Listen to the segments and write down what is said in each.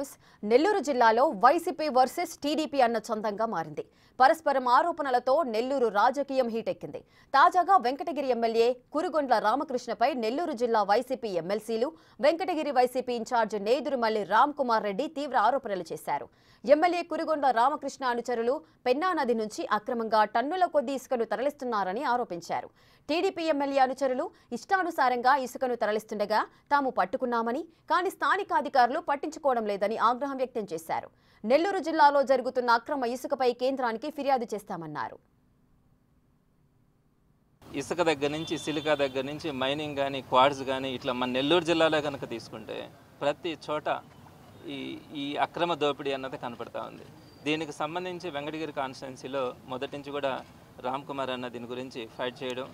News. Nellore జిల్లాలో YCP versus TDP అన్న చందంగా మారింది. పరస్పరం ఆరోపణలతో నెల్లూరు రాజకీయం హీటెక్కింది. తాజాగా వెంకటగిరి ఎమ్మెల్యే కురుగొండ్ల రామకృష్ణపై నెల్లూరు జిల్లా వైసీపీ ఎమ్మెల్సీలు, వెంకటగిరి వైసీపీ ఇన్ఛార్జ్ నేదురుమల్లి రామ్ కుమార్ రెడ్డి తీవ్ర ఆరోపణలు చేశారు. ఎమ్మెల్యే కురుగొండ్ల రామకృష్ణ అనుచరులు పెన్నా నది నుంచి అక్రమంగా టన్నుల కొద్దీ ఇసుకను తరలిస్తున్నారని ఆరోపించారు. టీడీపీ ఎమ్మెల్యే అనుచరులు ఇష్టానుసారంగా ఇసుకను తరలిస్తుండగా తాము పట్టుకున్నామని, కానీ స్థానిక అధికారులు పట్టించుకోవడం లేదని ఆగ్రహం వ్యక్తం చేశారు. నెల్లూరు జిల్లాలో జరుగుతున్న అక్రమ ఇసుకపై కేంద్రానికి ఫిర్యాదు చేస్తామన్నారు. ఇసుక దగ్గర నుంచి, సిలికా దగ్గర నుంచి మైనింగ్ కానీ, క్వాడ్స్ కానీ, ఇట్లా మన నెల్లూరు జిల్లాలో కనుక తీసుకుంటే ప్రతి చోట ఈ అక్రమ దోపిడీ అన్నది కనపడతా ఉంది. దీనికి సంబంధించి వెంకటగిరి కాన్స్టిట్యున్సీలో మొదటి నుంచి కూడా రామ్ కుమార్ అన్న దీని గురించి ఫైట్ చేయడం,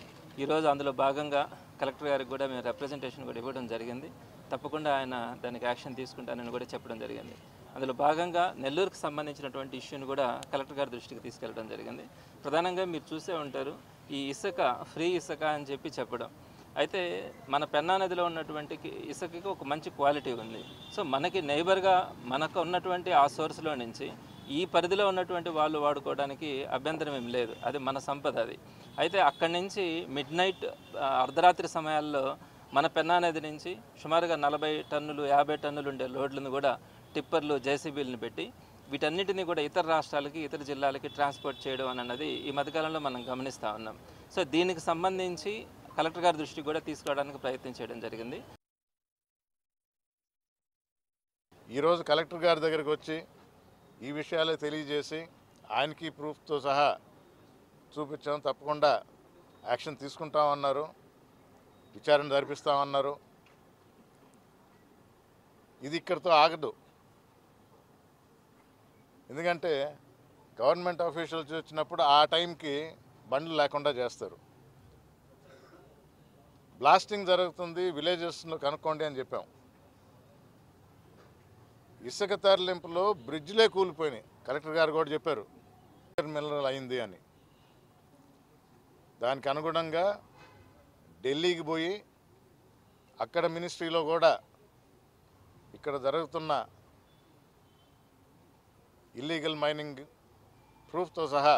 ఈరోజు అందులో భాగంగా కలెక్టర్ గారికి కూడా మేము రిప్రజెంటేషన్ కూడా ఇవ్వడం జరిగింది. తప్పకుండా ఆయన దానికి యాక్షన్ తీసుకుంటానని కూడా చెప్పడం జరిగింది. అందులో భాగంగా నెల్లూరుకు సంబంధించినటువంటి ఇష్యూని కూడా కలెక్టర్ గారి దృష్టికి తీసుకెళ్ళడం జరిగింది. ప్రధానంగా మీరు చూసే ఉంటారు, ఈ ఇసుక ఫ్రీ ఇసుక అని చెప్పడం. అయితే మన పెన్నా నదిలో ఉన్నటువంటి ఇసుకకి ఒక మంచి క్వాలిటీ ఉంది. సో మనకి నైబర్గా మనకు ఉన్నటువంటి ఆ సోర్స్లో నుంచి ఈ పరిధిలో ఉన్నటువంటి వాళ్ళు వాడుకోవడానికి అభ్యంతరం ఏం లేదు. అది మన సంపద అది. అయితే అక్కడి నుంచి మిడ్ నైట్ అర్ధరాత్రి సమయాల్లో మన పెన్నా నది నుంచి సుమారుగా 40 టన్నులు 50 టన్నులు ఉండే లోడ్లను కూడా టిప్పర్లు, జేసీబీలను పెట్టి వీటన్నిటిని కూడా ఇతర రాష్ట్రాలకి, ఇతర జిల్లాలకి ట్రాన్స్పోర్ట్ చేయడం అన్నది ఈ మధ్యకాలంలో మనం గమనిస్తూ ఉన్నాం. సో దీనికి సంబంధించి కలెక్టర్ గారి దృష్టికి కూడా తీసుకోవడానికి ప్రయత్నం చేయడం జరిగింది. ఈరోజు కలెక్టర్ గారి దగ్గరికి వచ్చి ఈ విషయాలు తెలియజేసి ఆయనకి ప్రూఫ్తో సహా చూపించాం. తప్పకుండా యాక్షన్ తీసుకుంటామన్నారు, విచారణ జరిపిస్తామన్నారు. ఇది ఇక్కడితో ఆగదు. ఎందుకంటే గవర్నమెంట్ ఆఫీషియల్స్ వచ్చినప్పుడు ఆ టైంకి బండ్లు లేకుండా చేస్తారు. బ్లాస్టింగ్ జరుగుతుంది, విలేజెస్లో కనుక్కోండి అని చెప్పాం. ఇసుక తరలింపులో బ్రిడ్జ్లే కూలిపోయినాయి. కలెక్టర్ గారు కూడా చెప్పారు మినరల్ అయింది అని. దానికి అనుగుణంగా ఢిల్లీకి పోయి అక్కడ మినిస్ట్రీలో కూడా ఇక్కడ జరుగుతున్న ఇల్లీగల్ మైనింగ్ ప్రూఫ్తో సహా